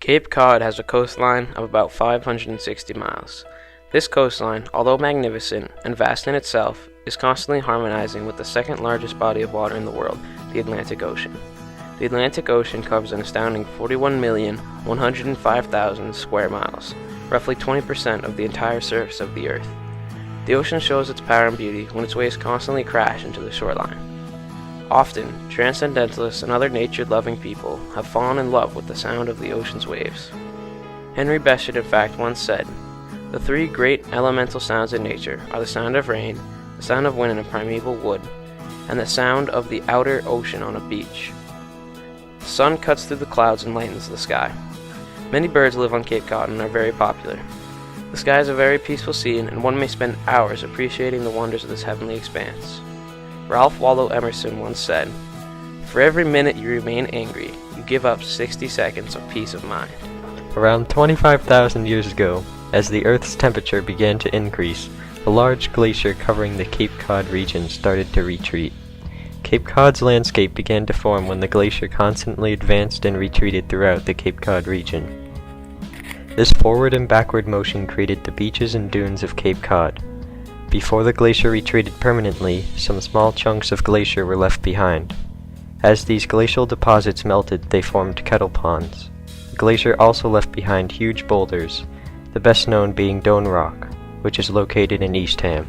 Cape Cod has a coastline of about 560 miles. This coastline, although magnificent and vast in itself, is constantly harmonizing with the second largest body of water in the world, the Atlantic Ocean. The Atlantic Ocean covers an astounding 41,105,000 square miles, roughly 20% of the entire surface of the Earth. The ocean shows its power and beauty when its waves constantly crash into the shoreline. Often, transcendentalists and other nature-loving people have fallen in love with the sound of the ocean's waves. Henry Beshet in fact once said, "The three great elemental sounds in nature are the sound of rain, the sound of wind in a primeval wood, and the sound of the outer ocean on a beach." The sun cuts through the clouds and lightens the sky. Many birds live on Cape Cod and are very popular. The sky is a very peaceful scene, and one may spend hours appreciating the wonders of this heavenly expanse. Ralph Waldo Emerson once said, "For every minute you remain angry, you give up 60 seconds of peace of mind." Around 25,000 years ago, as the Earth's temperature began to increase, a large glacier covering the Cape Cod region started to retreat. Cape Cod's landscape began to form when the glacier constantly advanced and retreated throughout the Cape Cod region. This forward and backward motion created the beaches and dunes of Cape Cod. Before the glacier retreated permanently, some small chunks of glacier were left behind. As these glacial deposits melted, they formed kettle ponds. The glacier also left behind huge boulders, the best known being Doan Rock, which is located in Eastham.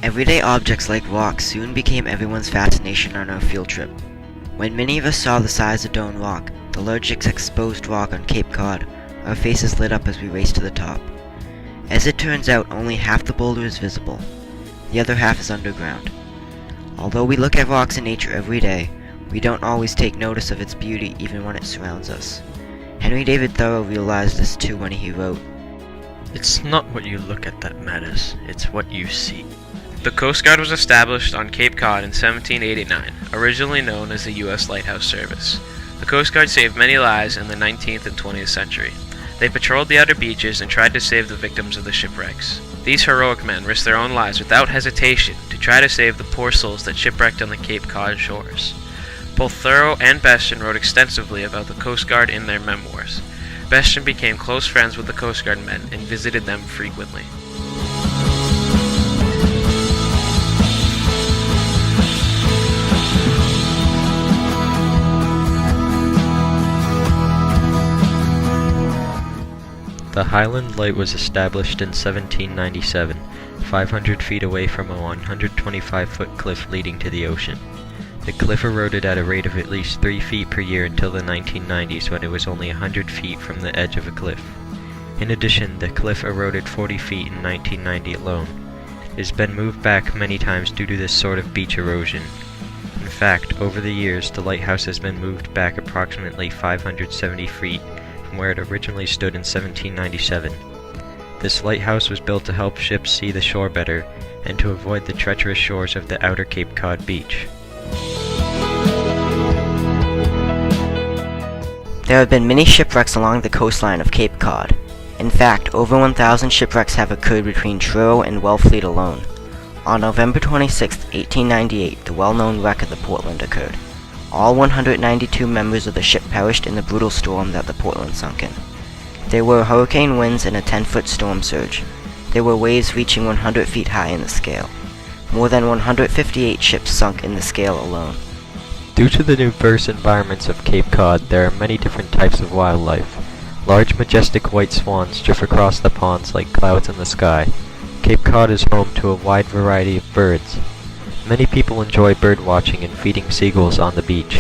Everyday objects like rocks soon became everyone's fascination on our field trip. When many of us saw the size of Doan Rock, the largest exposed rock on Cape Cod, our faces lit up as we raced to the top. As it turns out, only half the boulder is visible. The other half is underground. Although we look at rocks in nature every day, we don't always take notice of its beauty even when it surrounds us. Henry David Thoreau realized this too when he wrote, "It's not what you look at that matters, it's what you see." The Coast Guard was established on Cape Cod in 1789, originally known as the U.S. Lighthouse Service. The Coast Guard saved many lives in the 19th and 20th century. They patrolled the outer beaches and tried to save the victims of the shipwrecks. These heroic men risked their own lives without hesitation to try to save the poor souls that shipwrecked on the Cape Cod shores. Both Thoreau and Bestion wrote extensively about the Coast Guard in their memoirs. Bestion became close friends with the Coast Guard men and visited them frequently. The Highland Light was established in 1797, 500 feet away from a 125-foot cliff leading to the ocean. The cliff eroded at a rate of at least 3 feet per year until the 1990s, when it was only 100 feet from the edge of a cliff. In addition, the cliff eroded 40 feet in 1990 alone. It has been moved back many times due to this sort of beach erosion. In fact, over the years, the lighthouse has been moved back approximately 570 feet from where it originally stood in 1797. This lighthouse was built to help ships see the shore better and to avoid the treacherous shores of the outer Cape Cod beach. There have been many shipwrecks along the coastline of Cape Cod. In fact, over 1,000 shipwrecks have occurred between Truro and Wellfleet alone. On November 26, 1898, the well-known wreck of the Portland occurred. All 192 members of the ship perished in the brutal storm that the Portland sunk in. There were hurricane winds and a 10-foot storm surge. There were waves reaching 100 feet high in the scale. More than 158 ships sunk in the scale alone. Due to the diverse environments of Cape Cod, there are many different types of wildlife. Large majestic white swans drift across the ponds like clouds in the sky. Cape Cod is home to a wide variety of birds. Many people enjoy bird watching and feeding seagulls on the beach.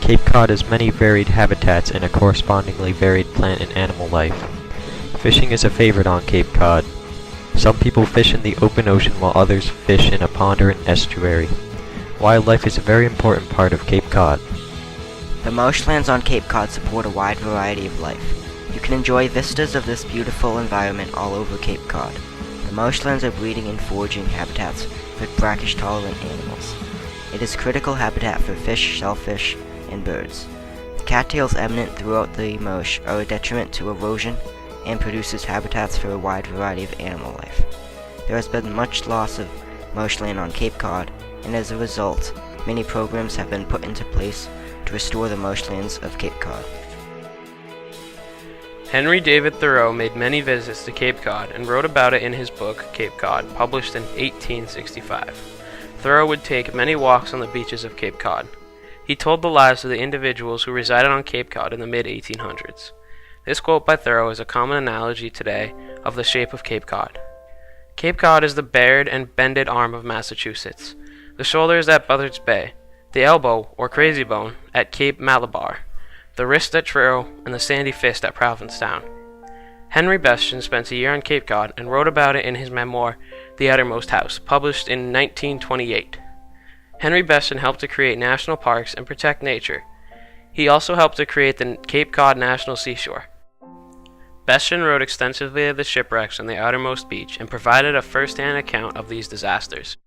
Cape Cod has many varied habitats and a correspondingly varied plant and animal life. Fishing is a favorite on Cape Cod. Some people fish in the open ocean while others fish in a pond or an estuary. Wildlife is a very important part of Cape Cod. The marshlands on Cape Cod support a wide variety of life. You can enjoy vistas of this beautiful environment all over Cape Cod. The marshlands are breeding and foraging habitats for brackish-tolerant animals. It is critical habitat for fish, shellfish, and birds. The cattails eminent throughout the marsh are a detriment to erosion and produces habitats for a wide variety of animal life. There has been much loss of marshland on Cape Cod, and as a result, many programs have been put into place to restore the marshlands of Cape Cod. Henry David Thoreau made many visits to Cape Cod and wrote about it in his book, Cape Cod, published in 1865. Thoreau would take many walks on the beaches of Cape Cod. He told the lives of the individuals who resided on Cape Cod in the mid-1800s. This quote by Thoreau is a common analogy today of the shape of Cape Cod. Cape Cod is the bared and bended arm of Massachusetts. The shoulder is at Buzzards Bay, the elbow, or crazy bone, at Cape Malabar, the wrist at Truro, and the sandy fist at Provincetown. Henry Bestion spent a year on Cape Cod and wrote about it in his memoir, The Outermost House, published in 1928. Henry Bestion helped to create national parks and protect nature. He also helped to create the Cape Cod National Seashore. Bestion wrote extensively of the shipwrecks on the outermost beach and provided a first-hand account of these disasters.